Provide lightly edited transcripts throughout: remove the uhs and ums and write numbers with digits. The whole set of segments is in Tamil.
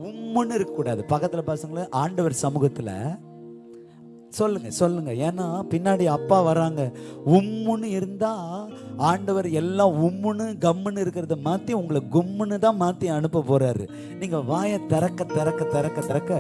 உம்முன்னு இருக்கக்கூடாது. பக்கத்துல பசங்களை ஆண்டவர் சமூகத்துல சொல்லுங்க சொல்லுங்க. ஏன்னா பின்னாடி அப்பா வராங்க. உம்முன்னு இருந்தா ஆண்டவர் எல்லாம் உம்முன்னு கம்முன்னு இருக்கிறத மாத்தி உங்களை கும்முன்னு தான் மாத்தி அனுப்ப போறாரு. நீங்க வாயை திறக்க திறக்க திறக்க திறக்க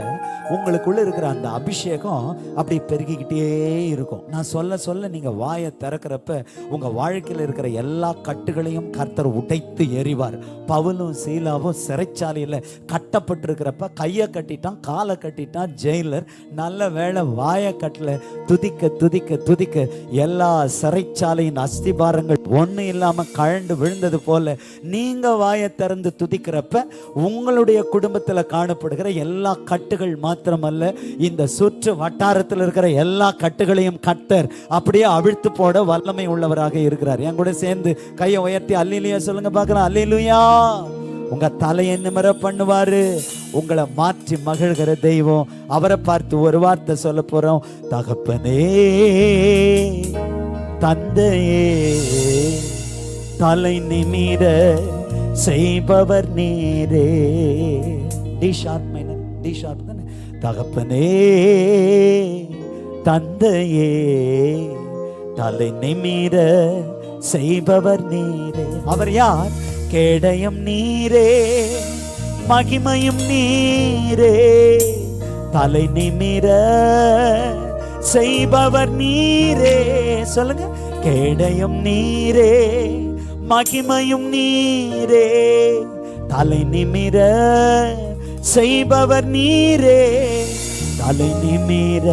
உங்களுக்குள்ள இருக்கிற அந்த அபிஷேகம் அப்படி பெருகிக்கிட்டே இருக்கும். நான் சொல்ல சொல்ல நீங்க வாயை திறக்கிறப்ப உங்க வாழ்க்கையில் இருக்கிற எல்லா கட்டுகளையும் கர்த்தர் உடைத்து எறிவார். பவுலும் சீலாவும் சிறைச்சாலையில் கட்டப்பட்டிருக்கிறப்ப கையை கட்டிட்டான், காலை கட்டிட்டான் ஜெயிலர். நல்ல வேளை வாயை கட்டல. துதிக்க துதிக்க துதிக்க எல்லா சிறைச்சாலையின் அஸ்திபாரங்கள் ஒண்ணு இல்லாம கழண்டு விழுந்தது போல நீங்க வாயை திறந்து துதிக்கிறப்ப உங்களுடைய குடும்பத்துல காணப்படுகிற எல்லா கட்டுகள் மாத்திரமல்ல, இந்த சுற்று வட்டாரத்தில் இருக்கிற எல்லா கட்டுகளையும் கர்த்தர் அப்படியே அவிழ்த்து போட வல்லமை உள்ளவராக இருக்கிறார். என் கூட சேர்ந்து கையை உயர்த்தி அல்லேலூயா சொல்லுங்க பார்க்கலாம். அல்லேலூயா. உங்க தலையை நிமிர பண்ணுவாரு. உங்களை மாற்றி மகிழ்கிற தெய்வம். அவரை பார்த்து ஒரு வார்த்தை சொல்ல போறோம். தகப்பனே, தந்தையே, தலை நிமிர செய்பவர் நீரே. D sharp minor, D sharp தானே. தகப்பனே, தந்தையே, தலை நிமிர செய்பவர் நீரே. அவர் யார்? கேடயம் நீரே, மகிமையும் நீரே, தலை நிமிர செய்பவர் நீரே. சொல்லுங்க. கேடயம் நீரே, மகிமையும் நீரே, தலை நிமிர செய்பவர் நீரே, தலை நிமிர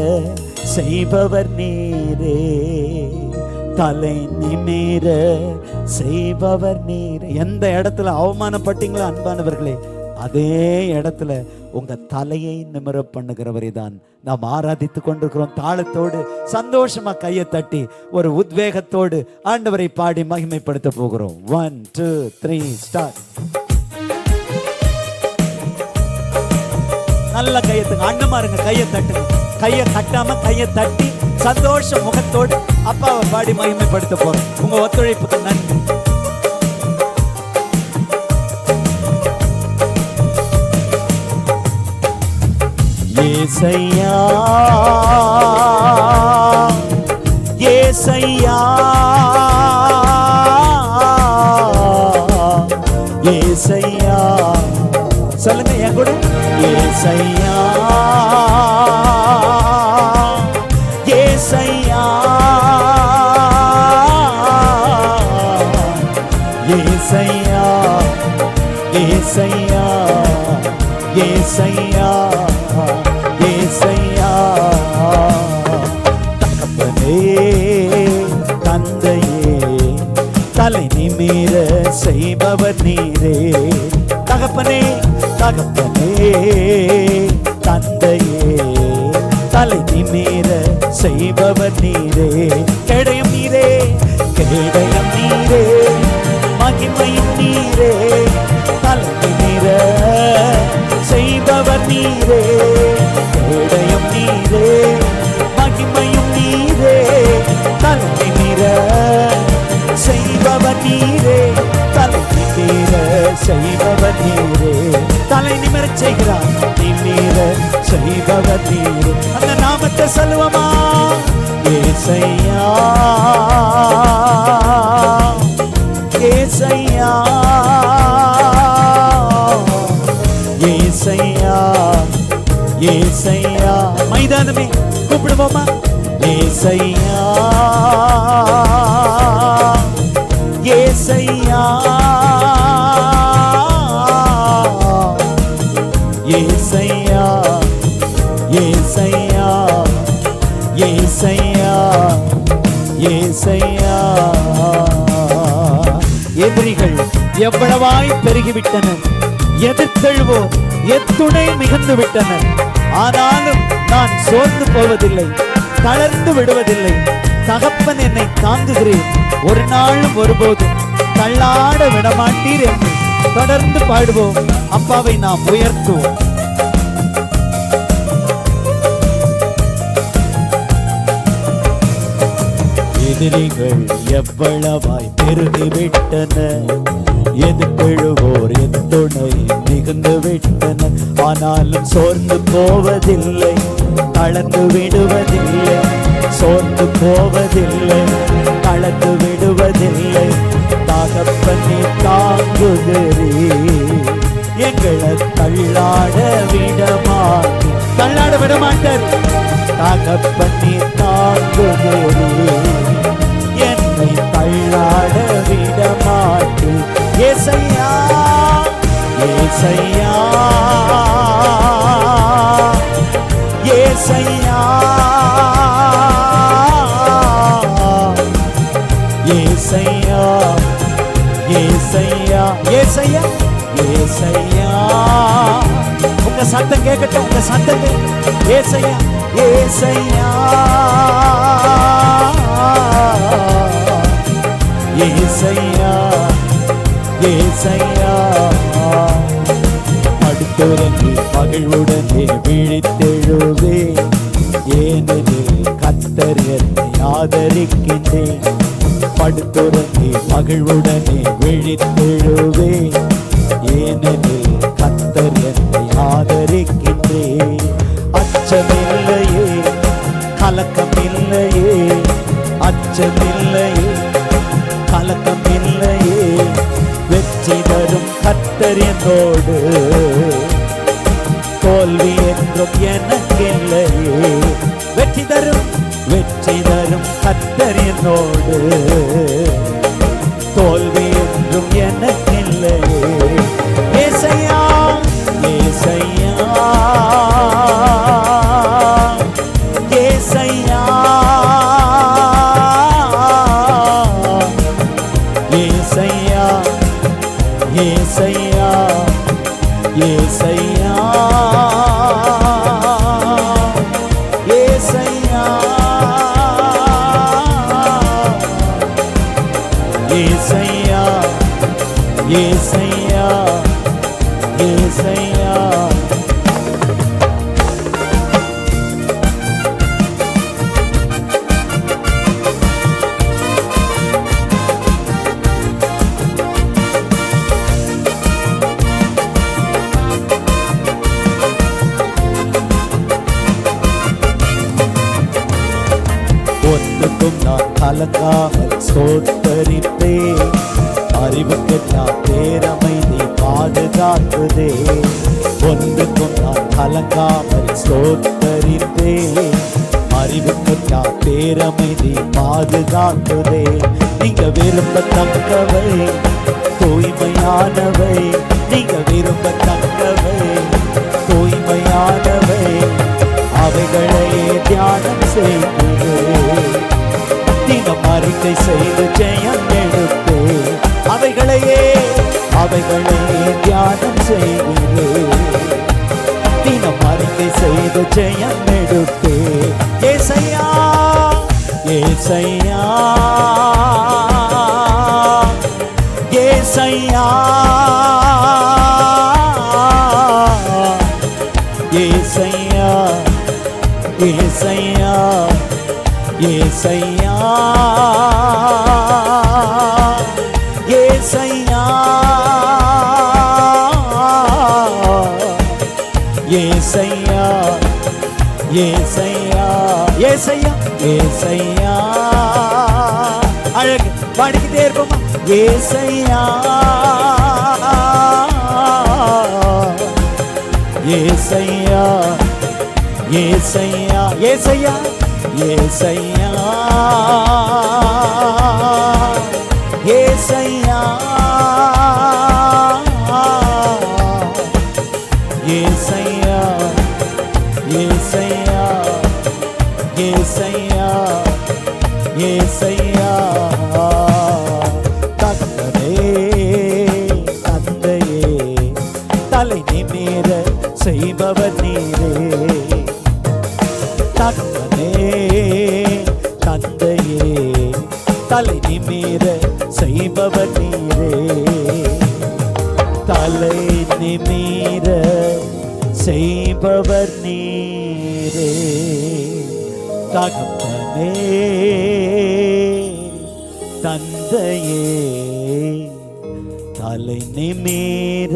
செய்பவர் நீரே, தலை நிமிர செய்பவர் நீர். எந்த இடத்துல அவமானப்பட்டீங்களோ அன்பானவர்களே, அதே இடத்துல உங்க தலையை நிமிர பண்ணுகிறவரை தான் நாம் ஆராதித்து கொண்டிருக்கிறோம். தாளத்தோடு சந்தோஷமா கையை தட்டி ஒரு உத்வேகத்தோடு ஆண்டவரை பாடி மகிமைப்படுத்த போகிறோம். 1 2 3 ஸ்டார்ட். நல்ல கையத்துங்க, அண்ணமா இருங்க, கையை தட்டுங்க. கையை கட்டாம கையை தட்டி சந்தோஷ முகத்தோடு அப்பாவை பாடி மகிமைப்படுத்த போறோம். உங்க ஒத்துழைப்புக்கு நன்றி. ஏசையா, ஏசையா, ஏசையா. சொல்லுங்க என் கூட. ஏசையா, ஏசையா, ஏசையா, ஏசையா, ஏசையா, ஏசையா. தகப்பனே, தந்தையே, தலை நிமிர செய்பவர் நீரே. தகப்பனே, தகப்பனே, தந்தையே, தலை நிமிர செய்பவர் நீரே. கேடயம் நீரே, கேடயம் நீரே, மகிமையும் நீரே, தலை நிமிர செய்பவர் நீரே. கேடயம் நீரே, மகிமையும் நீரே, தலை நிமிர செய்பவர் நீரே, தலை நிமிர செய்பவர் நீரே. தலை நிமிர செய்கிறார், நிமிர செய்பவர் நீரே. அந்த நாமத்தை சொல்லுவோமா? ஏசையா, ஏசையா, ஏசையா, ஏசையா. மைதானமே கூப்பிடுவோமா? ஏசையா, ஏசையா, ஏசையா, ஏசையா, ஏசையா, ஏசையா. எதிரிகள் எவ்வளவாய் பெருகிவிட்டனர், எதிர்த்தெழுவோர் எத்துணை மிகுந்து விட்டனர். ஆனாலும் நான் சோர்ந்து போவதில்லை, தளர்ந்து விடுவதில்லை. தகப்பன் என்னை தாங்குகிறேன், ஒரு நாளும் ஒருபோதும் தள்ளாட விடமாட்டீர் என்று தொடர்ந்து பாடுவோம். அப்பாவை நாம் உயர்த்துவோம். எதிரிகள் எவ்வளவாய் பெருகிவிட்டன, எதிர்கெழுவோர் எத்துணை மிகுந்து விட்டன. ஆனாலும் சோர்ந்து போவதில்லை, தளர்ந்து விடுவதில்லை, சோர்ந்து போவதில்லை, தளர்ந்து விடுவதில்லை. தகப்பனே தாங்குகிறீ, எங்களை தள்ளாட விடமாட்டேன், தள்ளாட விடமாட்டார். தகப்பனே தாங்குகிறீ, என்னை தள்ளாட விடமாட்டேன். ஏசையா ஏசையா ஏசையா ஏசையா ஏசையா ஏசையா ஏசையா. உங்க சத்தம் கேட்கட்டும், உங்க சத்தம் ஏசையா ஏசையா ஏசையா ஏசையா. படுத்துறங்கி மகிழ்வுடனே விழித்தெழுவே, ஏனெனில் கர்த்தர் என்னை ஆதரிக்கின்றேன். படுத்துறங்கி மகிழ்வுடனே விழித்தெழுவே, ஏனெனில் கர்த்தர் என்னை ஆதரிக்கின்றேன். அச்சமில்லையே, கலக்கமில்லையே, அச்சமில்லையே, கலக்கமில்லையே. வெற்றி தரும் கர்த்தர் என்னோடு, தோல்வி என்றும் எனக்கில்லையே. வெற்றி தரும் கர்த்தர் என்னோடு, தோல்வி என்றும் எனக்கில்லையே. ஏசையா ஏசையா ஏசையா ஏசையா ஏசையா ஏசையா ஏசையா ஏசையா ஏசையா ஏசையா. ஒன்றுக்கும் நான் கலங்காமல் சோத்தரிப்பேன், அறிவுக்கு நான் பேரமைதி பாதுகாக்குதே. ஒன்றுக்கும் நான் கலங்காமல் சோத்தரிப்பேன், அறிவுக்கு நான் பேரமைதி பாதுகாக்குதே. நீங்க விரும்பத்தக்கவை தூய்மையானவை, நீங்க விரும்பத்தக்கவை தூய்மையானவை, அவைகளையே தியானம் செய்கிறேன். தினம் அறிக்கை செய்து ஜெயம் எடுப்பே, அவைகளையே தியானம் செய்கிறேன். தினம் அறிக்கை செய்து ஜெயம் எடுப்பே. ஏசையா ஏசையா ஏசையா ஏசையா ஏசையா ஏசையா ஏசையா ஏசையா ஏசையா ஏசையா ஏசையா. அழகு பாடிக்கிட்டே இருப்போமா. ஏசையா ஏசையா ஏசையா ஏசையா ஏசையா ஏசையா ஏசையா ஏசையா ஏசையா ஏசையா. தந்தையே தந்தையே தலை நிமிர செய்பவர் நீரே. தந்தையே தந்தையே தலை நிமிர செய்பவர் நீரே. தலை நிமிர செய்பவர் நீரே. தகப்பனே தந்தையே, தலை நிமிர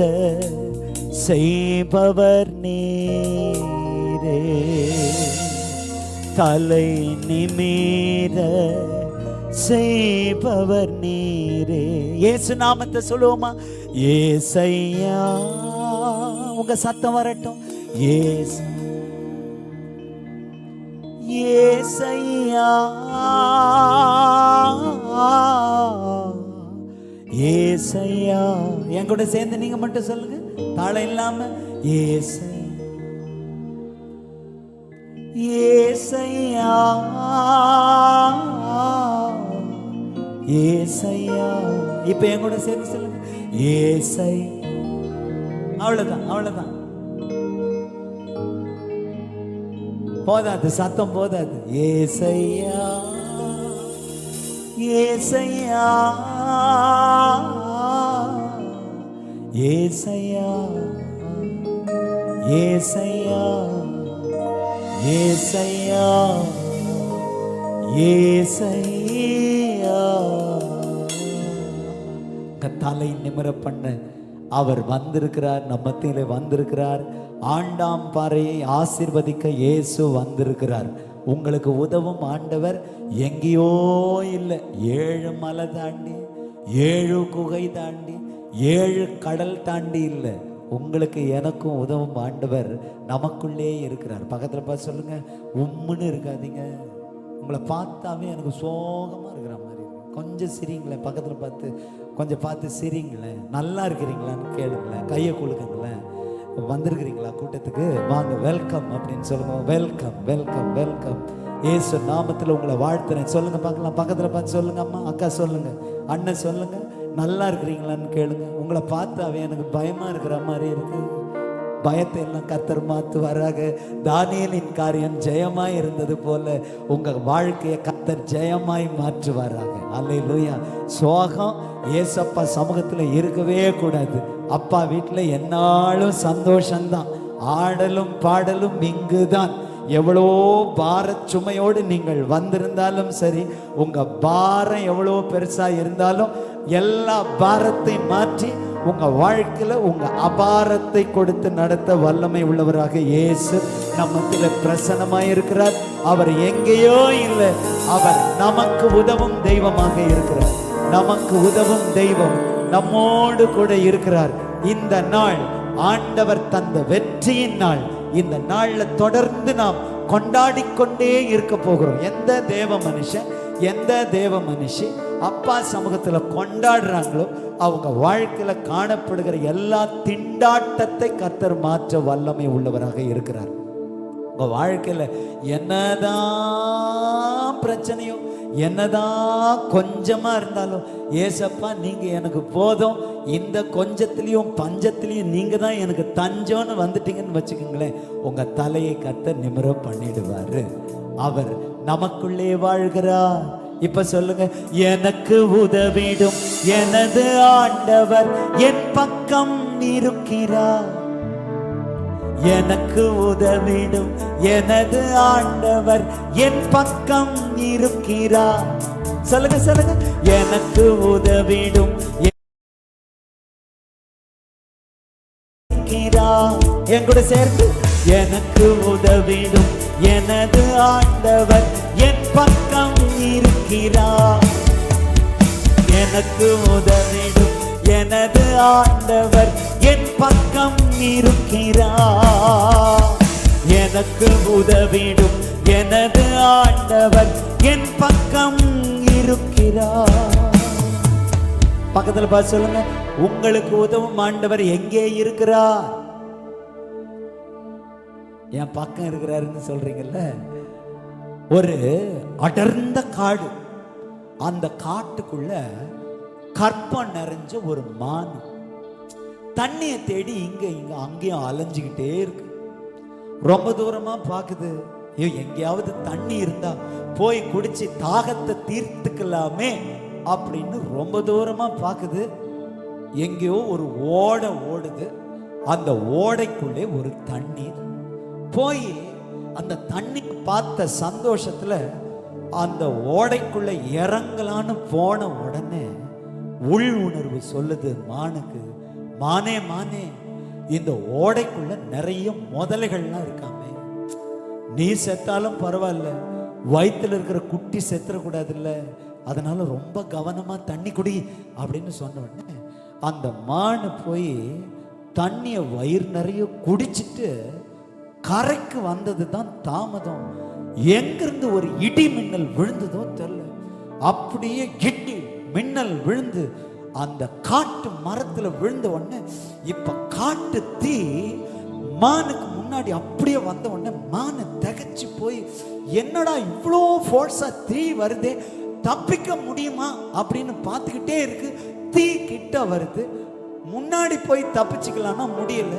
செய்பவர் நீரே, தலை நிமிர செய்பவர் நீரே. இயேசு நாமத்தை சொல்லுவோமா? ஏசையா. உங்க சத்தம் வரட்டும். ஏசு ஏசையா, ஏசையா. என் கூட சேர்ந்து நீங்க மட்டும் சொல்லுங்க, தாளம் இல்லாம. ஏசை ஏசையா, ஏசையா. இப்ப என் கூட சேர்ந்து சொல்லுங்க, ஏசை. அவ்வளவுதான், அவ்வளவுதான். போதாது, சத்தம் போதாது. ஏசையா, ஏசையா, ஏசையா, ஏசையா, ஏசையா, ஏசையா. தலை நிமிர பண்ண அவர் வந்திருக்கிறார், நம்ம மத்தியிலே வந்திருக்கிறார். ஆண்டாம் பாறையை ஆசீர்வதிக்க இயேசு வந்திருக்கிறார். உங்களுக்கு உதவும் ஆண்டவர் எங்கேயோ இல்லை, 7 மலை தாண்டி, 7 குகை தாண்டி, 7 கடல் தாண்டி இல்லை. உங்களுக்கு எனக்கும் உதவும் ஆண்டவர் நமக்குள்ளே இருக்கிறார். பக்கத்தில் பார்த்து சொல்லுங்க, உம்முன்னு இருக்காதீங்க. உங்களை பார்த்தாவே எனக்கு சோகமாக இருக்கிற மாதிரி. கொஞ்சம் சிரிங்களேன், பக்கத்தில் பார்த்து கொஞ்சம் பார்த்து சிரிங்களேன். நல்லா இருக்கிறீங்களான்னு கேளுங்களேன், கையை கொடுக்குங்களேன். வந்திருக்கிறீங்களா கூட்டத்துக்கு? வாங்க, வெல்கம் அப்படின்னு சொல்லுங்க. Welcome, welcome, welcome. இயேசு நாமத்தில் உங்களை வாழ்த்துறேன். சொல்லுங்க பார்க்கலாம், பக்கத்தில் பார்த்து சொல்லுங்க. அம்மா, அக்கா சொல்லுங்க, அண்ணன் சொல்லுங்க, நல்லா இருக்கிறீங்களான்னு கேளுங்க. உங்களை பார்த்தாவே எனக்கு பயமா இருக்கிற மாதிரி இருக்கு. பயத்தை எல்லாம் கர்த்தர் மாற்றுவாராக. தானியேலின் காரியம் ஜெயமாய் இருந்தது போல உங்க வாழ்க்கையை கர்த்தர் ஜெயமாய் மாற்றுவாராக. அல்லேலூயா. சோகம் ஏசப்பா சமூகத்தில் இருக்கவே கூடாது. அப்பா வீட்டில் என்னாலும் சந்தோஷம்தான், ஆடலும் பாடலும் இங்குதான். எவ்வளோ பார சுமையோடு நீங்கள் வந்திருந்தாலும் சரி, உங்க பாரம் எவ்வளோ பெருசா இருந்தாலும் எல்லா பாரத்தை மாற்றி உங்க வாழ்க்கையில உங்க அபாரத்தை கொடுத்து நடத்த வல்லமை உள்ளவராக இயேசு நம்மத்தில பிரசன்னமாய் இருக்கிறார். அவர் எங்கேயோ இல்லை, அவர் நமக்கு உதவும் தெய்வமாக இருக்கிறார். நமக்கு உதவும் தெய்வம் நம்மோடு கூட இருக்கிறார். இந்த நாள் ஆண்டவர் தந்த வெற்றியின் நாள். இந்த நாள்ல தொடர்ந்து நாம் கொண்டாடி கொண்டே இருக்க போகிறோம். எந்த தேவ மனுஷன், எந்த தேவ மனுஷி அப்பா சமூகத்துல கொண்டாடுறாங்களோ அவங்க வாழ்க்கையில காணப்படுகிற எல்லா திண்டாட்டத்தை கர்த்தர் மாற்ற வல்லமை உள்ளவராக இருக்கிறார். உங்க வாழ்க்கையில என்னதான் பிரச்சனையோ, என்னதான் கொஞ்சமா இருந்தாலும், ஏசப்பா நீங்க எனக்கு போதும், இந்த கொஞ்சத்திலையும் பஞ்சத்திலையும் நீங்க தான் எனக்கு தஞ்சம்னு வந்துட்டீங்கன்னு வச்சுக்கோங்களேன், உங்க தலையை கர்த்தர் நிமிர பண்ணிடுவாரு. அவர் நமக்குள்ளே வாழ்கிறார். இப்ப சொல்லுங்க, எனக்கு உதவிடும் எனது ஆண்டவர் என் பக்கம் இருக்கிறார். எனக்கு உதவிடும் எனது ஆண்டவர் என் பக்கம் இருக்கிறார். சொல்லுங்க, சொல்லுங்க, எனக்கு உதவிடும் என் கூட சேர்த்து, எனக்கு உதவிடும் எனது ஆண்டவர் என் பக்கம் இருக்கிறார். எனக்கு உதவிடும் எனது ஆண்டவர் என் பக்கம் இருக்கிறார். எனக்கு உதவிடும் எனது ஆண்டவர் என் பக்கம் இருக்கிறார். பக்கத்தில் பார்த்து சொல்லுங்க, உங்களுக்கு உதவும் ஆண்டவர் எங்கே இருக்கிறார்? என் பக்கம் இருக்கிறாருன்னு சொல்றீங்கல்ல. ஒரு அடர்ந்த காடு, அந்த காட்டுக்குள்ள கற்பம் நிறைஞ்ச ஒரு மான் தண்ணியை தேடி இங்க இங்க அங்கேயும் அலைஞ்சுக்கிட்டே இருக்கு. ரொம்ப தூரமா பாக்குது, எங்கேயாவது தண்ணி இருந்தா போய் குடிச்சு தாகத்தை தீர்த்துக்கலாமே அப்படின்னு ரொம்ப தூரமா பாக்குது. எங்கேயோ ஒரு ஓடை ஓடுது, அந்த ஓடைக்குள்ளே ஒரு தண்ணீர். போய் அந்த தண்ணி பார்த்த சந்தோஷத்துல அந்த ஓடைக்குள்ள இறங்கலான்னு போன உடனே உள் உணர்வு சொல்லுது மானுக்கு, மானே மானே, இந்த ஓடைக்குள்ள நிறைய முதலைகள்லாம் இருக்காமே, நீ செத்தாலும் பரவாயில்ல, வயிற்றுல இருக்கிற குட்டி செத்துறக்கூடாது இல்ல, அதனால ரொம்ப கவனமா தண்ணி குடி அப்படின்னு சொன்ன உடனே அந்த மானு போய் தண்ணிய வயிறு நிறைய குடிச்சிட்டு கரைக்கு வந்தது தான் தாமதம். எங்கிருந்து ஒரு இடி மின்னல் விழுந்ததோ தெரியல, அப்படியே இடி மின்னல் விழுந்து அந்த காட்டு மரத்துல விழுந்த உடனே இப்ப காட்டு தீ மானுக்கு முன்னாடி அப்படியே வந்த உடனே மானு திகைச்சு போய், என்னடா இவ்வளோ ஃபோர்ஸா தீ வருதே, தப்பிக்க முடியுமா அப்படின்னு பார்த்துக்கிட்டே இருக்கு. தீ கிட்ட வருது, முன்னாடி போய் தப்பிச்சுக்கலாம்னா முடியல,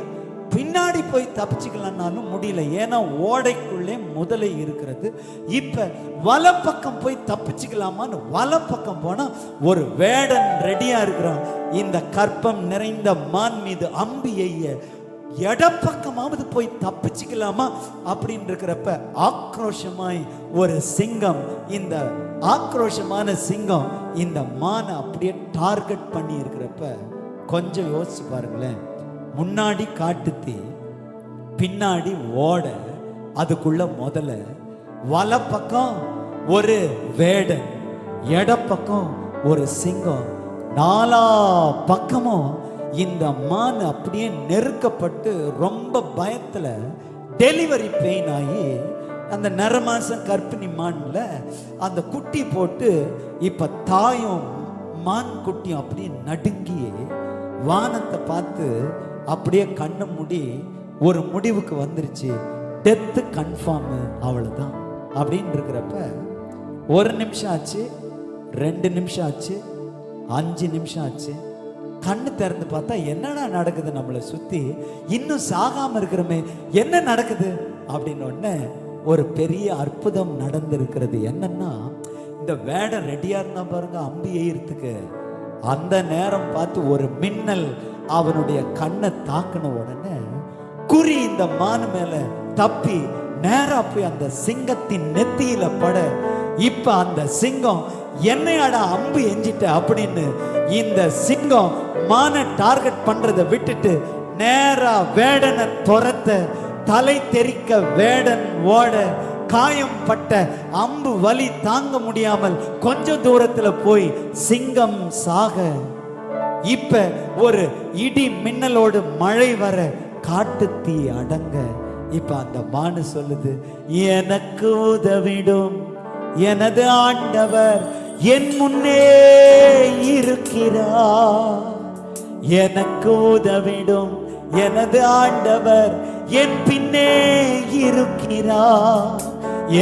பின்னாடி போய் தப்பிச்சுக்கலாம்னாலும் முடியல, ஏன்னா ஓடைக்குள்ளே முதலை இருக்கிறது. இப்ப வலப்பக்கம் போய் தப்பிச்சுக்கலாமான்னு வலப்பக்கம் போனா ஒரு வேடன் ரெடியா இருக்கிறான். இந்த கற்பம் நிறைந்த மான் மீது அம்பு எய்ய இடப்பக்கமாவது போய் தப்பிச்சுக்கலாமா அப்படின்னு இருக்கிறப்ப ஆக்ரோஷமாய் ஒரு சிங்கம், இந்த ஆக்ரோஷமான சிங்கம் இந்த மானை அப்படியே டார்கெட் பண்ணி இருக்கிறப்ப கொஞ்சம் யோசிச்சு பாருங்களேன். முன்னாடி காட்டுத்தீ, பின்னாடி ஓட, அதுக்குள்ள முதல்ல வலப்பக்கம் ஒரு வேடன், இடப்பக்கம் ஒரு சிங்கம், நாலா பக்கமும் இந்த மான் அப்படியே நெருக்கப்பட்டு ரொம்ப பயத்துல டெலிவரி பெயின் ஆகி அந்த நரமாசம் கர்ப்பிணி மான்ல அந்த குட்டி போட்டு இப்ப தாயும் மான் குட்டியும் அப்படியே நடுங்கி வானத்தை பார்த்து அப்படியே கண்ணு மூடி ஒரு முடிவுக்கு வந்துருச்சு, டெத்து கன்ஃபார்ம், அவ்வளவுதான் அப்படின்னு இருக்கிறப்ப 1 நிமிஷம் ஆச்சு, 2 நிமிஷம் ஆச்சு, 5 நிமிஷம் ஆச்சு. கண்ணு திறந்து பார்த்தா என்னடா நடக்குது நம்மளை சுத்தி, இன்னும் சாகாம இருக்கிறோமே, என்ன நடக்குது அப்படின்னு உடனே ஒரு பெரிய அற்புதம் நடந்திருக்கிறது. என்னன்னா, இந்த வேடம் ரெடியா இருந்தா பாருங்க அம்பி எய்யறதுக்கு, அந்த நேரம் பார்த்து ஒரு மின்னல் அவனுடைய கண்ணை தாக்கின உடனே குறி இந்த மான் மேல தப்பி நேரா போய் அந்த சிங்கத்தின் நெத்தியில பட, இப்ப அந்த சிங்கம் என்னையாடா அம்பு எஞ்சிட்ட அப்படின்னு இந்த சிங்கம் மான டார்கெட் பண்றதை விட்டுட்டு நேரா வேடனை துரத்த, தலை தெறிக்க வேடன் ஓட, காயம் பட்ட அம்பு வலி தாங்க முடியாமல் கொஞ்ச தூரத்துல போய் சிங்கம் சாக, இப்ப ஒரு இடி மின்னலோடு மழை வர, காட்டு தீ அடங்க, இப்ப அந்த மானு சொல்லுது, எனக்கு உதவிடும் எனது ஆண்டவர் என் முன்னே இருக்கிறார், எனக்கு உதவிடும் எனது ஆண்டவர் என் பின்னே இருக்கிறார்,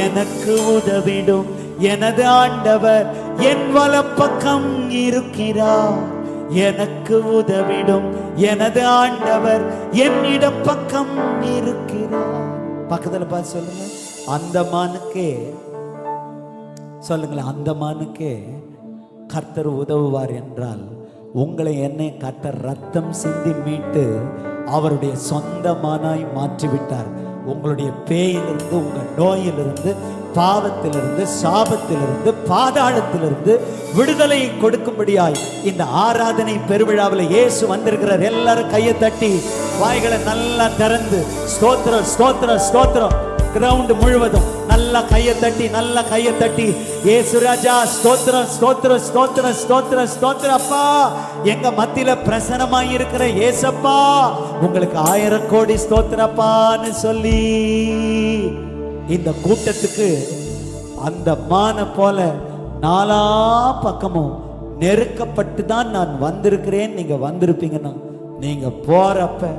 எனக்கு உதவிடும் எனது ஆண்டவர் என் வலப்பக்கம் இருக்கிறார், எனக்கு உதவிடும் எனது ஆண்டவர் என் இடப்பக்கம் இருக்கிறார். பக்கத்துல பார்த்து சொல்லுங்க, அந்த மானுக்கே சொல்லுங்களேன், அந்த மானுக்கே கர்த்தர் உதவுவார் என்றால் உங்களை என்னை கர்த்தர் ரத்தம் சிந்தி மீட்டு அவருடைய சொந்த மானாய் மாற்றிவிட்டார். உங்களுடைய பேயிலிருந்து, உங்க நோயிலிருந்து, பாவத்திலிருந்து, சாபத்திலிருந்து, பாதாளத்திலிருந்து விடுதலை கொடுக்கும்படியாய் இந்த ஆராதனை பெருவிழாவில் இயேசு வந்திருக்கிறார். எல்லாரும் கையை தட்டி வாய்களை நல்லா திறந்து ஸ்தோத்திரம் ஸ்தோத்திரம் ஸ்தோத்திரம், கிரவுண்ட் முழுவதும் நல்லா கையை தட்டி, நல்லா கையை தட்டி, இயேசு ராஜா ஸ்தோத்திரம் ஸ்தோத்திரம் ஸ்தோத்திரம் ஸ்தோத்திரம் ஸ்தோத்திரம், அப்பா எங்க மத்தியில பிரசன்னமாய் இருக்கிற இயேசப்பா உங்களுக்கு 1000 கோடி ஸ்தோத்திரப்பான்னு சொல்லி இந்த கூட்டத்துக்கு அந்த மான போல நாலா பக்கமும் நெருக்கப்பட்டு தான் நான் வந்திருக்கிறேன். நீங்க வந்திருப்பீங்கன்னா நீங்க போறப்ப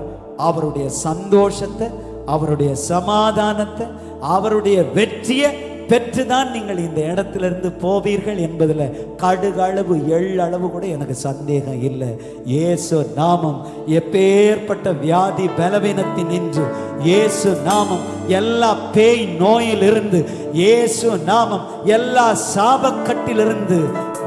அவருடைய சந்தோஷத்தை, அவருடைய சமாதானத்தை, அவருடைய வெற்றியை பெற்றுதான் நீங்கள் இந்த இடத்திலிருந்து போவீர்கள் என்பதில் கடுகளவு எள்ளளவு கூட எனக்கு சந்தேகம் இல்லை. இயேசு நாமம் எப்பேற்பட்ட வியாதி பலவீனத்தின் நின்று, இயேசு நாமம் எல்லா பேய் நோயிலிருந்து, இயேசு நாமம் எல்லா சாபக்கட்டிலிருந்து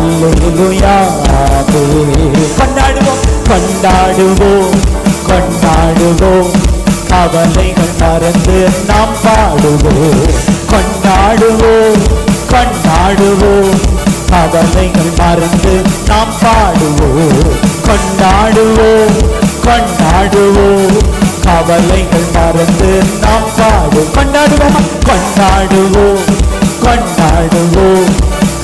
அல்லேலூயா. கொண்டாடுவோம் கொண்டாடுவோம் கொண்டாடுவோம், கவலைகள் மறந்து நாம் பாடுவோம். கொண்டாடுவோம் கொண்டாடுவோம், கவலைகள் மறந்து நாம் பாடுவோம். கொண்டாடுவோம் கொண்டாடுவோம், கவலைகள் மறந்து நாம் பாடுவோம். கொண்டாடுவோம் கொண்டாடுவோம் கொண்டாடுவோம்,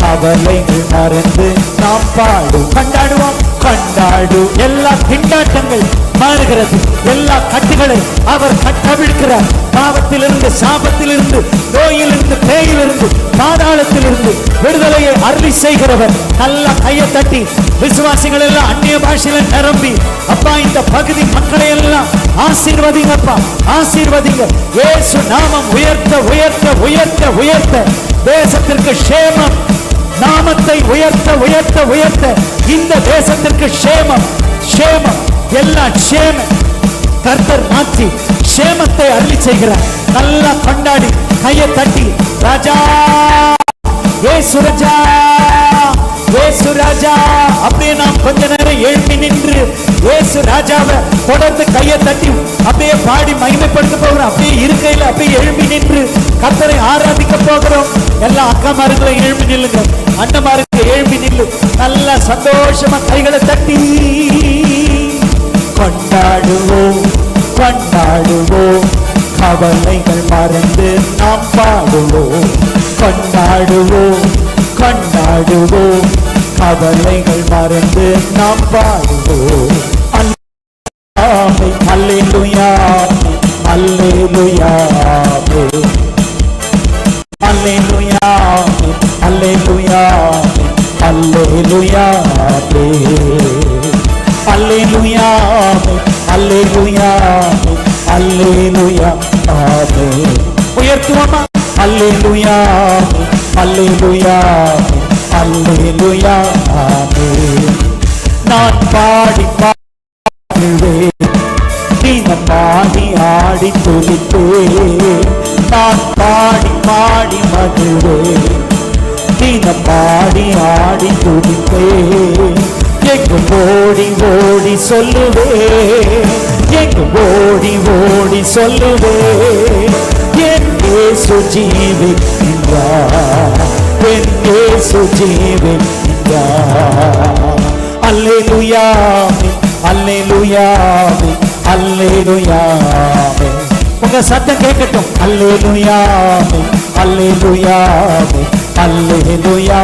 கவலைகள் மறந்து நாம் பாடுவோம். கொண்டாடுவோம் கொண்டாடு. எல்லா திண்டாட்டங்கள் மாறுகிறது, எல்லா கட்டுகளை அவர் கட்டவிழ்க்கிறார். பாவத்திலிருந்து, சாபத்திலிருந்து, நோயிலிருந்து, பேயிலிருந்து, பாதாளத்திலிருந்து விடுதலையை அருளி செய்கிறவர். நல்லா கையை தட்டி விசுவாசிகள் எல்லாம் அந்நிய பாஷையில நிரம்பி, அப்பா இந்த பகுதி மக்களை எல்லாம் ஆசீர்வதிங்கப்பா, ஆசீர்வதிங்க. இயேசு நாமம் உயர்த்த உயர்த்த உயர்த்த உயர்த்த தேசத்திற்கு க்ஷேமம். நாமத்தை உயர்த்த உயர்த்த உயர்த்த இந்த தேசத்திற்கு க்ஷேமம் க்ஷேமம், எல்லா க்ஷேமம் கர்த்தர் மாற்றி க்ஷேமத்தை அருளி செய்கிறார். நல்லா கொண்டாடி கையை தட்டி, ராஜா இயேசு ராஜா இயேசு ராஜா. அப்படியே நாம் கொஞ்ச நேரம் எழுப்பி நின்று இயேசு ராஜாவை தொடர்ந்து கையை தட்டி அப்படியே பாடி மகிமைப்படுத்த போகிறோம். அப்படியே இருக்கையில் அப்படியே எழுப்பி நின்று கர்த்தரை ஆராதிக்க போகிறோம். எல்லா அக்காமார்களும் எழுப்பி நில்லுங்க, அண்ணமாருக்கு எழுப்பி நில்லு. நல்ல சந்தோஷமா கைகளை தட்டி கொண்டாடுவோம் கொண்டாடுவோம், கவலைகள் மறந்து நாம் பாடுவோம். கொண்டாடுவோம் கொண்டாடுவோம், கவலைகள் மறந்து நாம் பாடுவோம். அல்லேலூயா அல்லேலூயா அல்லேலூயா அல்லேலூயா அல்லேலூயா அல்லேலூயா அல்லேலூயா அல்லேலூயா. உயர்த்துவோமா? அல்லேலூயா அல்லேலூயா அல்லேலூயா. நான் பாடி பாடுவேன், தினம் பாடி ஆடி துதிப்பேன். நான் பாடி பாடி மகிழ்வேன், தினம் பாடி ஆடி துதிப்பேன். எங்கும் ஓடி ஓடி சொல்லுவேன், எங்கும் ஓடி ஓடி சொல்லுவேன். என் இயேசு ஜீவிக்கின்றார், என் இயேசு ஜீவிக்கின்றார். அல்லேலூயா அல்லேலூயா அல்லேலூயா. உங்க சத்தம் கேட்கட்டும். அல்லேலூயா அல்லேலூயா அல்லேலூயா.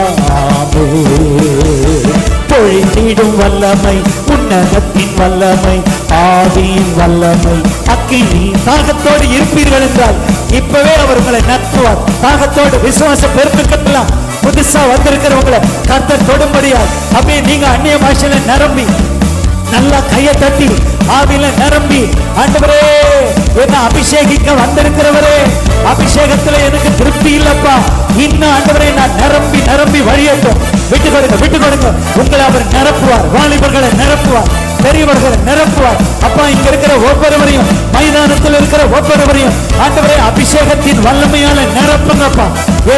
பொழிந்திடும் வல்லமை, உன்னதத்தின் வல்லமை, ஆவியின் வல்லமை, அக்கினி. தாகத்தோடு இருப்பீர்கள் என்றால் இப்பவே அவர் உங்களை நடத்துவார். தாகத்தோடு விசுவாச பெருக்கெல்லாம் புதுசா வந்திருக்கிறவங்களை கர்த்தர் தொடும்படியால் அப்படியே நீங்க அந்நிய பாஷையில நிரம்பி நல்லா கையை தட்டி ஆவியில நிரம்பி, ஆண்டவரே என்ன அபிஷேகிக்க வந்திருக்கிறவரே, அபிஷேகத்துல எனக்கு திருப்தி இல்லப்பா, இன்னும் ஆண்டவரே நான் நிரம்பி நிரம்பி வழியட்டும். விட்டு கொடுங்க விட்டு கொடுங்க. உங்களை அவர் நிரப்புவார், வாலிபர்களை நிரப்புவார், பெரியவர்களை நிரப்புவார். அப்பா இங்க இருக்கிற ஒவ்வொருவரையும், மைதானத்தில் இருக்கிற ஒவ்வொருவரையும் ஆண்டவரே அபிஷேகத்தின் வல்லமையால நிரப்புங்கப்பா.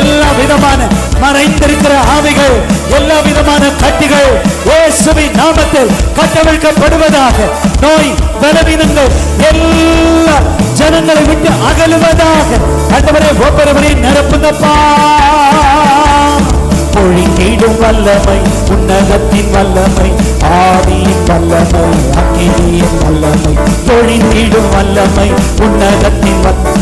எல்லா விதமான மறைந்திருக்கிற ஆவிகள், எல்லா விதமான கட்டிகள் இயேசுவின் நாமத்தில் கட்டவிழ்க்கப்படுவதாக. நோய் பலவீனங்கள் எல்லா ஜனங்களை விட்டு அகலுவதாக. ஆண்டவரே ஒவ்வொருவரையும் நிரப்புங்கப்பா. பொழிந்திடும் வல்லமை, உன்னதத்தின் வல்லமை, ஆவியின் வல்லமை, அக்கினியின் வல்லமை. பொழிந்திடும் வல்லமை, உன்னதத்தின் வல்லமை,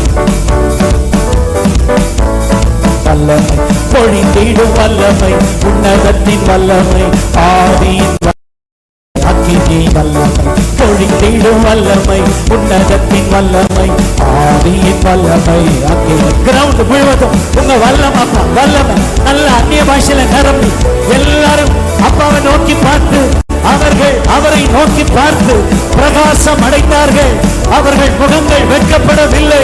பொழிந்திடும் வல்லமை, உன்னதத்தின் வல்லமை, ஆவியின் அக்கினி வல்லமை. பொழிந்திடும் வல்லமை, உன்னதத்தின் வல்லமை, ஆவியின் வல்லமை, அக்கினி. கிரவுண்ட் முழுவதும் உங்க வல்லமை, வல்லமை நல்ல அந்நிய பாஷையில நிரம்பி எல்லாரும் அப்பாவை நோக்கி பார்த்து, அவர்கள் அவரை நோக்கி பார்த்து பிரகாசம் அடைந்தார்கள். அவர்கள் முகங்கள் வெட்கப்படவில்லை.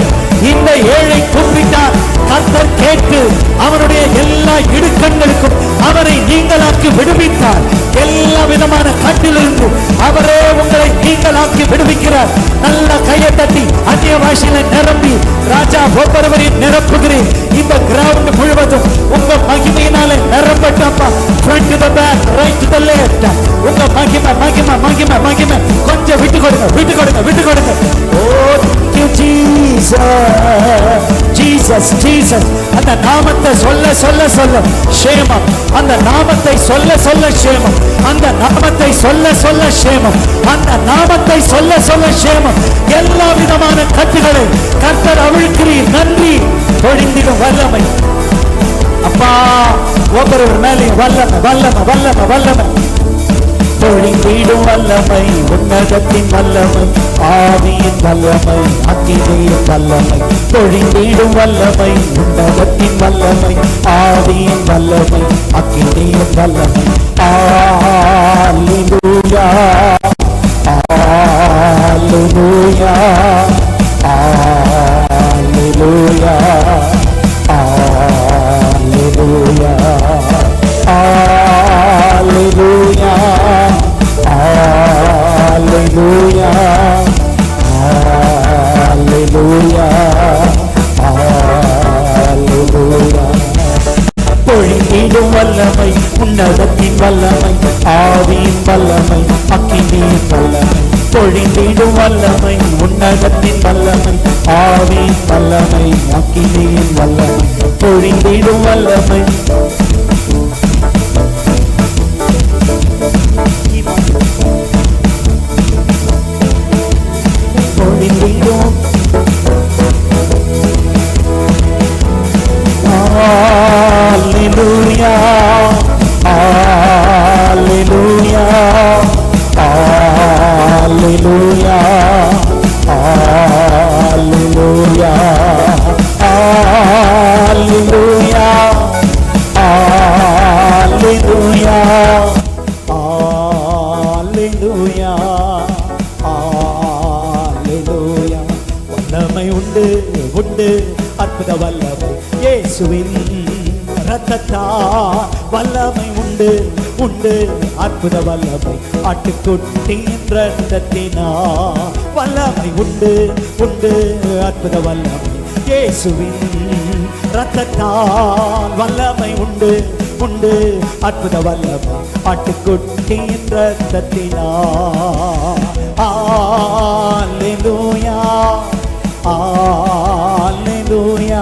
இந்த ஏழை கூப்பிட்டார், கர்த்தர் கேட்டு அவருடைய எல்லா இடுக்கண்களுக்கும் அவரை நீங்களாக்கி விடுவித்தார். எல்லா விதமான கட்டிலிருந்து அவரே உங்களை நீங்களாக்கி விடுவிக்கிறார். நல்ல கையை தட்டி அந்நிய பாஷையில நிரம்பி ராஜா ஒவ்வொருவரையும் நிரப்புகிறேன். இந்த கிரவுண்ட் முழுவதும் உங்க மகிமையினால நிரம்பட்டப்பா. Front to the back, Jesus Jesus. அந்த நாமத்தை சொல்ல சொல்ல சொல்ல ஷேமம். அந்த நாமத்தை சொல்ல சொல்ல ஷேமம். அந்த நாமத்தை சொல்ல சொல்ல ஷேமம். அந்த நாமத்தை சொல்ல சொல்ல ஷேமம். எல்லா விதமான கட்டுகளை கர்த்தர் அவிழ்க்கிறீர். நன்றி. பொழிந்திடும் வல்லமை அப்பா ஒவ்வொரு மேலே வல்லமை வல்லமை வல்லமை வல்லமை. பொழிந்திடும் வல்லமை உன்னதத்தின் வல்லமை ஆவியின் வல்லமை அக்கினியின் வல்லமை. பொழிந்திடும் வல்லமை உன்னதத்தின் வல்லமை ஆவியின் வல்லமை அக்கினியின் வல்லமை. அல்லேலூயா அல்லேலூயா அல்லேலூயா அல்லேலூயா அல்லேலூயா அல்லேலூயா அல்லேலூயா அல்லேலூயா. பொழிந்திடும் வல்லமை உன்னதத்தின் வல்லமை ஆவியின் வல்லமை அக்கினியின் வல்லமை. பொழிந்திடும் வல்லமை உன்னதத்தின் வல்லமை ஆவியின் வல்லமை அக்கினியின் வல்லமை. பொழிந்திடும் வல்லமை பொழிந்திடும். Hallelujah, hallelujah, hallelujah, hallelujah, hallelujah, hallelujah, hallelujah, hallelujah. வல்லமை உண்டு உண்டு அற்புத வல்லமை இயேசுவின் இரத்தத்தால். வல்லமை உண்டு உண்டு அற்புத வல்லமை ஆட்டுக்குட்டியின் இரத்தத்தினால். வல்லமை உண்டு உண்டு அற்புத வல்லமை இயேசுவின் இரத்தத்தால். வல்லமை உண்டு உண்டு அற்புத வல்லமை ஆட்டுக்குட்டியின் இரத்தத்தினால். அல்லேலூயா அல்லேலூயா.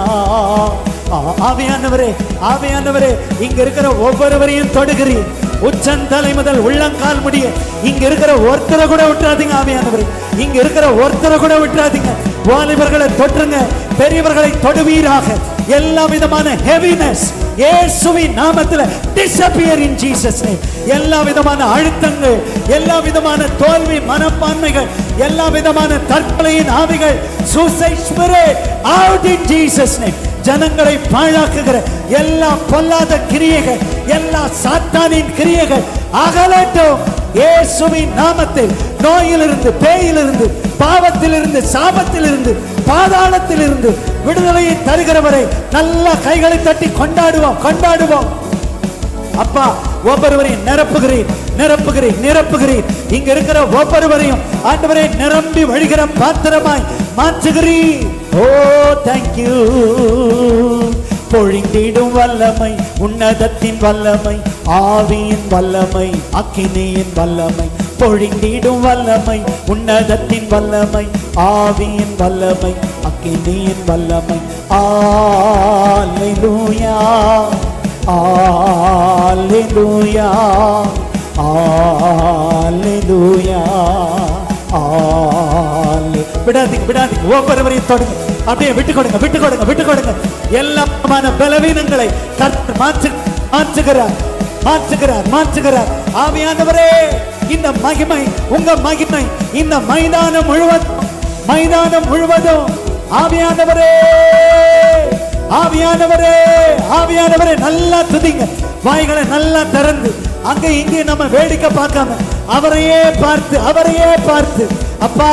ஆவியானவரே ஆவியானவரே இங்க இருக்கிற ஒவ்வொருவரையும் தொடுகிறீர். உச்சந்தலை முதல் உள்ளங்கால் முடிய இங்க இருக்கிற ஒருத்தரை கூட விட்டுறாதீங்க. ஆவியானவரே இங்க இருக்கிற ஒருத்தரை கூட விட்டுறாதீங்க. வாலிபர்களை தொற்றுங்க, பெரியவர்களை தொடுவீராக. எல்லா விதமான ஹெவினஸ் இயேசுவின் நாமத்தில் disappear in Jesus name. எல்லா விதமான அழுத்தங்கள், எல்லா விதமான தோல்வி மனப்பான்மைகள், எல்லா விதமான தற்கொலையின் ஆவிகள், suicide spirit out in Jesus name. ஜனங்களை பாழாக்குகிற எல்லா பொல்லாத கிரியைகள், எல்லா சாத்தானின் கிரியைகள் அகலட்டும் இயேசுவின் நாமத்தில். நோயிலிருந்து, பேயிலிருந்து, பாவத்திலிருந்து, சாபத்திலிருந்து, பாதாளத்திலிருந்து விடுதலையை தருகிறவரை நல்ல கைகளை தட்டி கொண்டாடுவோம் கொண்டாடுவோம். அப்பா ஒவ்வொருவரையும் நிரப்புகிறீர் நிரப்புகிறீர் நிரப்புகிறீர். இங்க இருக்கிற ஒவ்வொருவரையும் ஆண்டவரே நிரம்பி வழிகிற பாத்திரமாய் மாற்றுகிறீர். ஓ தேங்க்யூ. பொழிந்திடும் வல்லமை உன்னதத்தின் வல்லமை ஆவியின் வல்லமை அக்கினியின் வல்லமை. பொழிந்திடும் வல்லமை உன்னதத்தின் வல்லமை ஆவியின் வல்லமை அக்கினியின் வல்லமை. அல்லேலூயா அல்லேலூயா அல்லேலூயா. விடாதீங்க விடாதீங்க. ஒவ்வொருவரையும் தொடுங்க. அப்படியே விட்டு கொடுங்க விட்டு கொடுங்க விட்டு கொடுங்க. எல்லாமான பலவீனங்களை கர்த்தர் மாற்றுகிறார் மாற்றுகிறார் மாற்றுகிறார். ஆவியானவரே இந்த மகிமை உங்க மகிமை இந்த மைதானம் முழுவதும் ஆவியானவரே ஆவியானவரே ஆவியானவரே நல்லா துதிங்க. வாய்களை நல்லா திறந்து அங்க இங்கே நம்ம வேடிக்கை பார்க்காம அவரையே பார்த்து அப்பா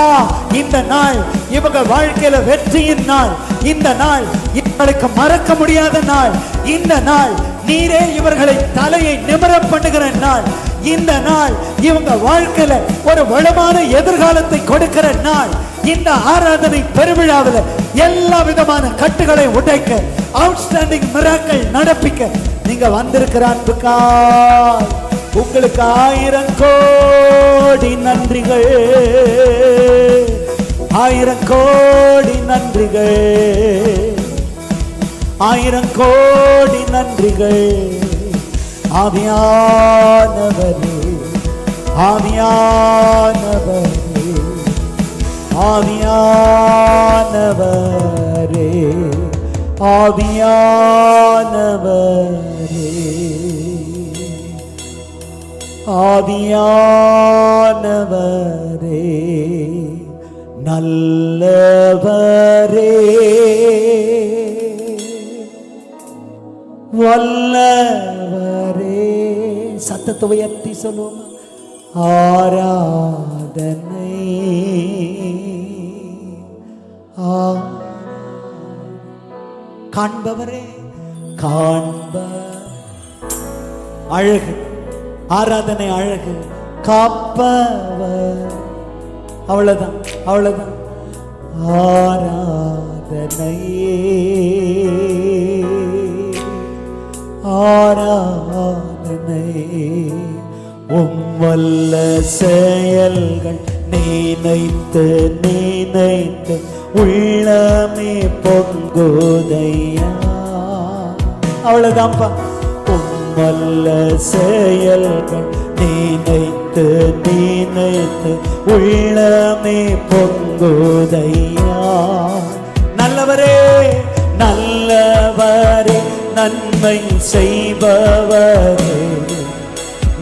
இந்த நாள் இவங்க வாழ்க்கையில வெற்றியின் நாள். இந்த நாள் இவங்களுக்கு மறக்க முடியாத நாள். இந்த நாள் நீரே இவர்களை தலையை நிமிர பண்ணுகிற நாள். இந்த நாள் இவங்க வாழ்க்கையில ஒரு வளமான எதிர்காலத்தை கொடுக்கிற நாள். இந்த ஆராதனை பெருவிழாவில் எல்லா விதமான கட்டுகளை உடைக்க, அவுட்ஸ்டாண்டிங் மிராக்கிள் நடப்பிக்க நீங்க வந்திருக்கிற அன்புக்காய் உங்களுக்கு 1000 கோடி நன்றிகள். 1000 கோடி நன்றிகள். ஆயிரம் கோடி நன்றிகள். ஆவியானவரே, ஆவியானவரே, ஆவியானவரே, ஆவியானவரே, ஆவியானவரே, நல்லவரே, வல்லவரே. சத்தத்தை உயர்த்தி சொல்லுவோம். ஆராதனை காண்பவரே, காண்ப அழகு, ஆராதனை அழகு, காப்பவர். அவ்வளவுதான், அவ்வளவுதான். ஆராதனை, ஆராதனை. வல்ல செயல்கள் நினைத்து நினைத்து உள்ளமே பொங்குதையா. அவ்வளவுதான்ப்பா. வல்ல செயல்கள் நினைத்து நினைத்து உள்ளமே பொங்குதையா. நல்லவரே, நல்லவரே, நன்மை செய்பவரே,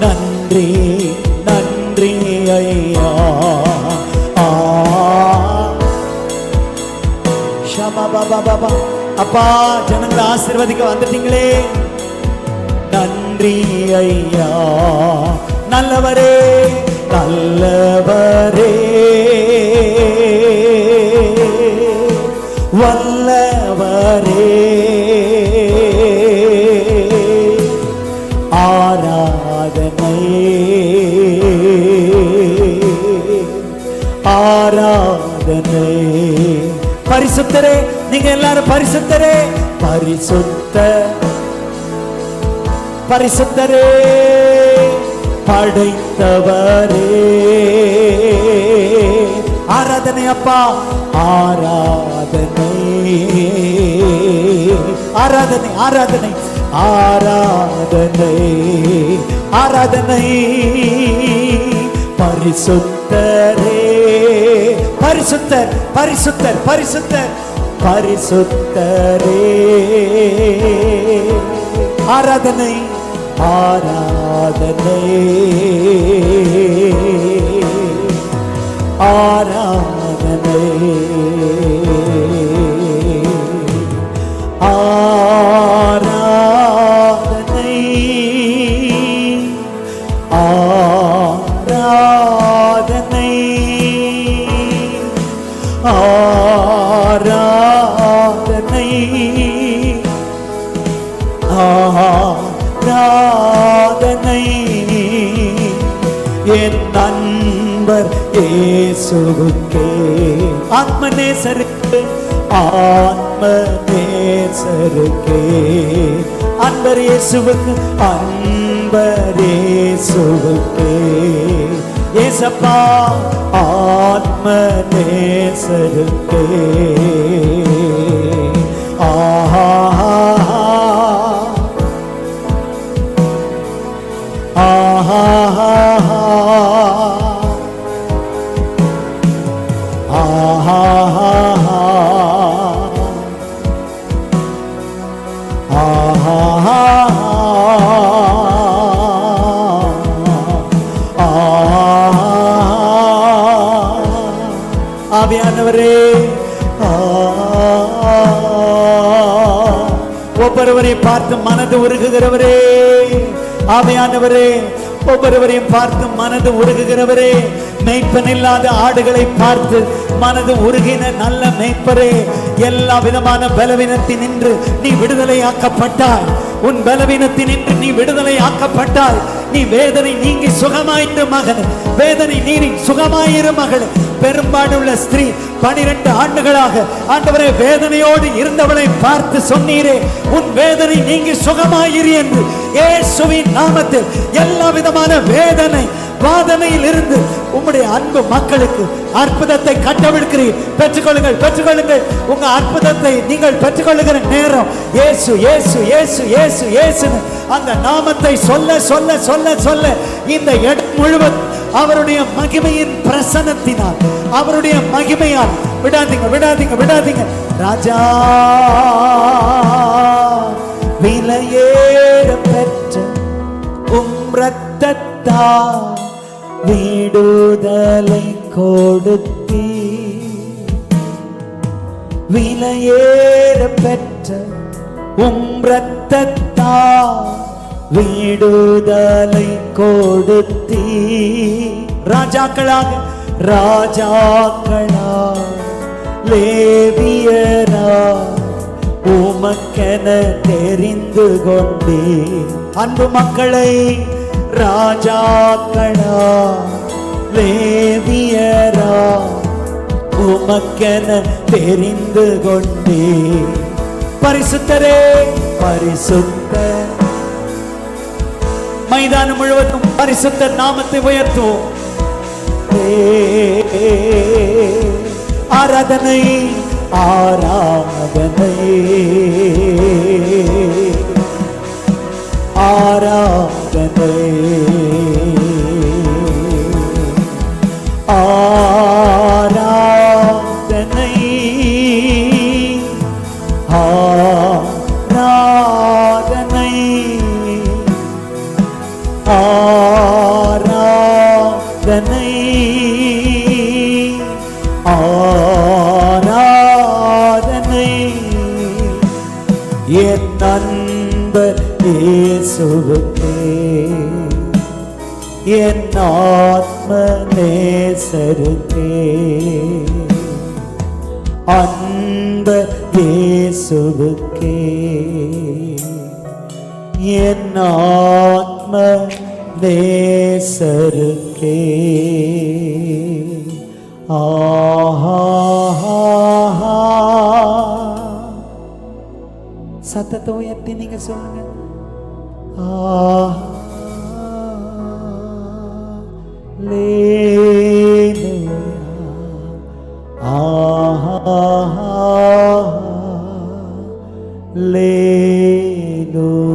நன்றி நன்றி ஐயா. அப்பா, ஜனங்களை ஆசீர்வதிக்க வந்துட்டீங்களே, நன்றி ஐயா. நல்லவரே, நல்லவரே, வல்லவரே, ஆராதனை, ஆராதனை. பரிசுத்தரே, நீங்க எல்லாரும் பரிசுத்தரே, பரிசுத்த, பரிசுத்தரே, படைத்தவரே. ஆராதனை அப்பா, ஆராதனை, ஆராதனை, ஆராதனை, ஆராதனை, ஆராதனை. பரிசுத்தரே, பரிசுத்தர், பரிசுத்தர், பரிசுத்தர், பரிசுத்தரே. ஆராதனை, ஆராதனை, ஆராதனை, ஆராதனை, ஆராதனை, ஆராதனை, ஆராதனை. என் நண்பர் இயேசுவுக்கே, ஆத்மநேசருக்கு, ஆத்மநேசருக்கே, அன்பர் இயேசுவுக்கு, அன்பர் இயேசுவுக்கே. ஏசப்பா, ஆத்மநேசருக்கே. ஆஹா, ஆஹா, ஆஹா, ஆவியானவரே, ஒவ்வொருவரையும் பார்த்து மனது உருகுகிறவரே, ஆவியானவரே, ஒவ்வொருவரையும் பார்த்து மனது உருகுகிறவரே, மேய்ப்பன் இல்லாத ஆடுகளை பார்த்து மனது உருகின நல்ல மேய்ப்பரே, எல்லா விதமான பலவீனத்தின் நின்று நீ விடுதலை ஆக்கப்பட்டாய். உன் பலவீனத்தின் நின்று நீ விடுதலை ஆக்கப்பட்டாய். நீ வேதனை நீங்கி சுகமாயிரு மகன், வேதனை நீங்கி சுகமாயிரு மகள். பெரும்பாடுள்ள ஸ்திரீ 12 ஆண்டுகளாக ஆண்டவரே வேதனையோடு இருந்தவளை பார்த்து சொன்னீரே, உன் வேதனை நீங்கி சுகமாயிரு என்று. இயேசுவின் நாமத்தில் எல்லா விதமான வேதனை பாதனையில் இருந்து உம்முடைய அன்பு மக்களுக்கு அற்புதத்தை கட்டவிழ்க்கிறீர். பெற்றுக்கொள்ளுங்கள், பெற்றுக்கொள்ளுங்கள். உங்க அற்புதத்தை நீங்கள் பெற்றுக்கொள்ளுகிற நேரம் இயேசு இயேசு இயேசு இயேசு இயேசுன்னு அந்த நாமத்தை சொல்ல சொல்ல சொல்ல சொல்ல இந்த இடம் முழுவதும் அவருடைய மகிமையின் பிரசன்னத்தினால், அவருடைய மகிமையால் விடாதீங்க விடாதீங்க விடாதீங்க. ராஜா விலையேற பெற்ற உம் இரத்தத்தால் விடுதலை கொடுத்தீ, விலையேற பெற்ற உம் இரத்தத்தால் விடுதலை கொடுத்தீ. ராஜாக்களாக ராஜாக்களாக லேவியரா உமக்கென தெரிந்து கொண்டே. அன்பு மக்களை ராஜாக்களா லேவியரா உமக்கென தெரிந்து கொண்டே. பரிசுத்தரே பரிசுத்த, மைதானம் முழுவதும் பரிசுத்த நாமத்தை உயர்த்துவோம். ஆராதனை ஆராதனை ஆராதனை ஆராதனை ஆராதனை ஆராதனை ஆராதனை என் நண்பர் இயேசுவுக்கே, என் ஆத்ம நேசருக்கே. அன்பர் இயேசுவுக்கே, என் ஆத்ம நேசருக்கே. ஆஹா சத்தத்தை உயர்த்தி நீங்க சொல்லுங்க. லேலூயா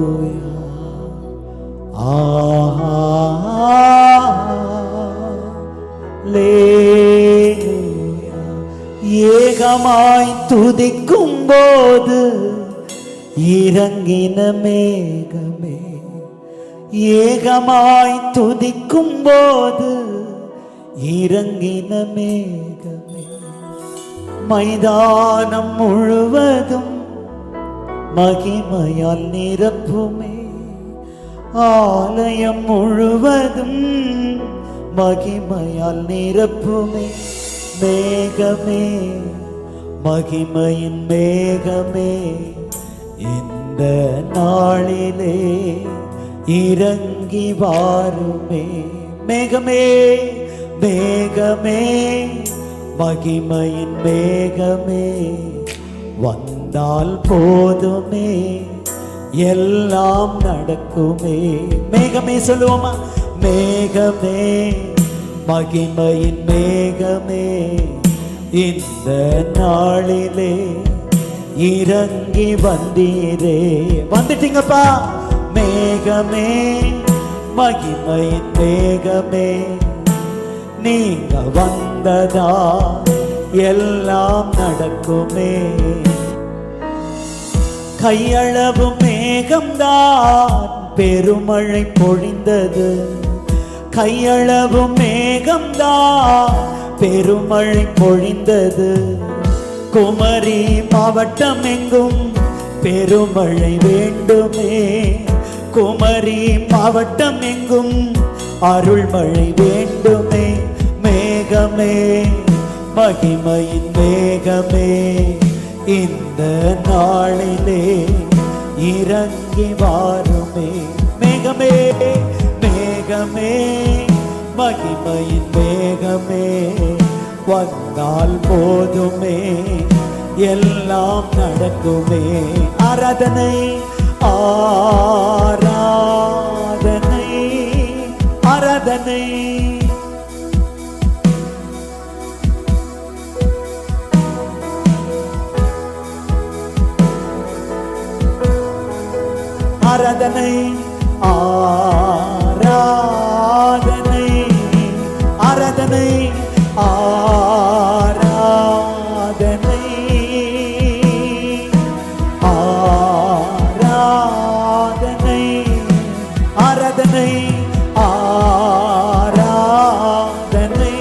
லேலூயா லேலூயா. ஏகமாய் துதிக்கும் போது இறங்கின மேகமே, ஏகமாய் துதிக்கும் போது இறங்கின மேகமே. மைதானம் முழுவதும் மகிமையால் நிரப்புமே, ஆலயம் முழுவதும் மகிமையால் நிரப்புமே. மேகமே மகிமையின் மேகமே, இந்த நாளிலே இறங்கி வாருமே. மேகமே மேகமே மகிமையின் மேகமே, வந்தால் போதுமே எல்லாம் நடக்குமே. மேகமே சொல்லுவோமா? மேகமே மகிமையின் மேகமே, இந்த நாளிலே இறங்கி வந்தீரே. வந்துட்டீங்கப்பா. மேகமே மகிமையின் மேகமே, நீங்க வந்ததா எல்லாம் நடக்குமே. கையளவு மேகம்தான் பெருமழை பொழிந்தது, கையளவு மேகம்தான் பெருமழை பொழிந்தது. குமரி மாவட்டம் எங்கும் பெருமழை வேண்டுமே, குமரி மாவட்டம் எங்கும் அருள்மழை வேண்டுமே. மேகமே மகிமையின் மேகமே, இந்த நாளிலே இறங்கி வாருமே. மேகமே மேகமே மகிமையின் மேகமே, வந்தால் போதுமே எல்லாம் நடக்குமே. ஆராதனை ஆராதனை ஆராதனை ஆராதனை ஆராதனை ஆராதனை ஆராதனை ஆராதனை ஆராதனை ஆராதனை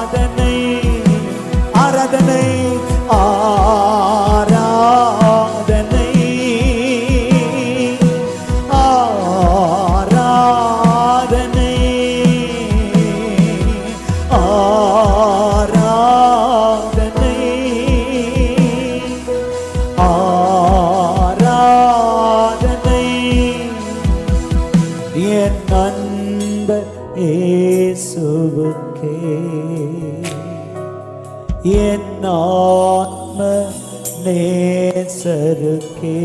ஆராதனை ஆராதனை ஆராதனை ஆராதனை ஆராதனை ஆராதனை என் அன்பர் இயேசுவுக்கே என் ஆத்ம நேசருக்கே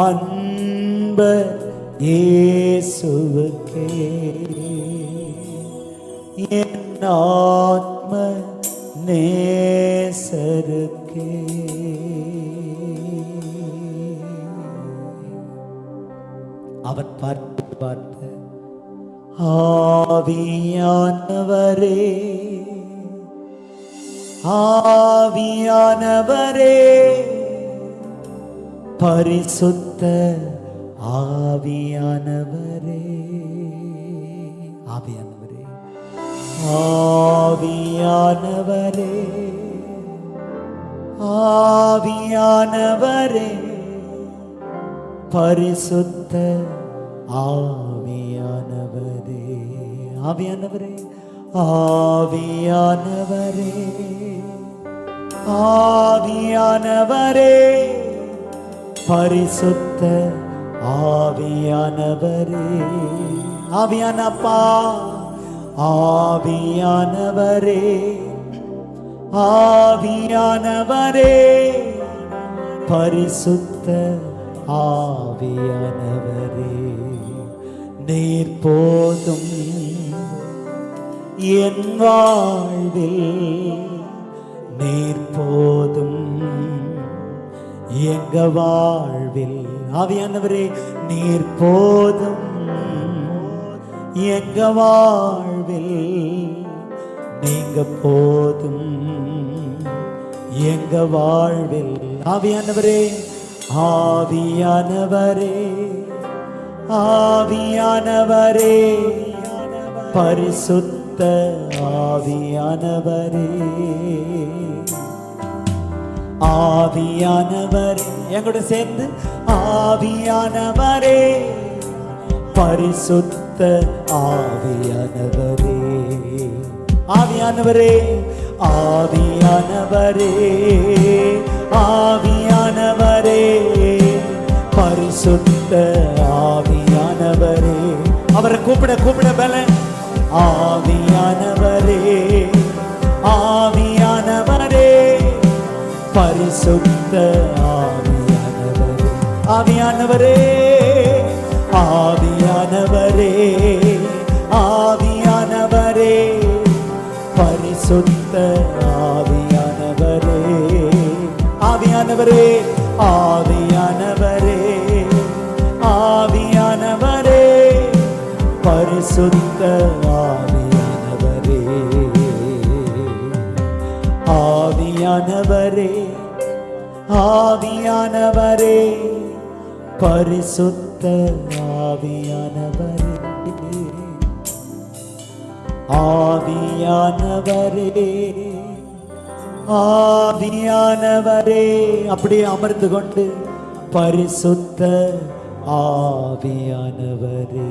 அன்பர் இயேசுவுக்கே என் ஆத்ம நேசருக்கே. அவர் பார்த்து ஆவியானவரே ஆவியானவரே பரிசுத்த ஆவியானவரே ஆவியானவரே ஆவியானவரே ஆவியானவரே பரிசுத்த ஆவியானவரே ஆவியானவரே ஆவியானவரே ஆவியானவரே பரிசுத்த ஆவியானவரே ஆவியானப்பா ஆவியானவரே ஆவியானவரே பரிசுத்த ஆவியானவரே நீர் போதும் என் வாழ்வில் நீர் போதும் எங்க வாழ்வில் ஆவியானவரே நீர் போதும் எங்க வாழ்வில் நீங்க போதும் எங்க வாழ்வில் ஆவியானவரே ஆவியானவரே ஆவியானவரே பரிசுத்த ஆவியானவரே ஆவியானவரே எங்களோட சேர்ந்து ஆவியானவரே பரிசுத்த ஆவியானவரே ஆவியானவரே ஆவியானவரே ஆவியானவரே பரிசுத்த ஆவியானவரே அவரை கூப்பிட கூப்பிட பலன் ஆவியானவரே ஆவியானவரே பரிசுத்த ஆவியானவரே ஆவியானவரே ஆவியானவரே ஆவியானவரே பரிசுத்த ஆவியானவரே ஆவியானவரே ஆவியானவரே ஆவியானவரே பரிசுத்த ஆவியானவரே ஆவியானவரே ஆவியானவரே பரிசுத்த ஆவியானவரே ஆவியானவரே ஆவியானவரே அப்படியே அமர்ந்து கொண்டு பரிசுத்த ஆவியானவரே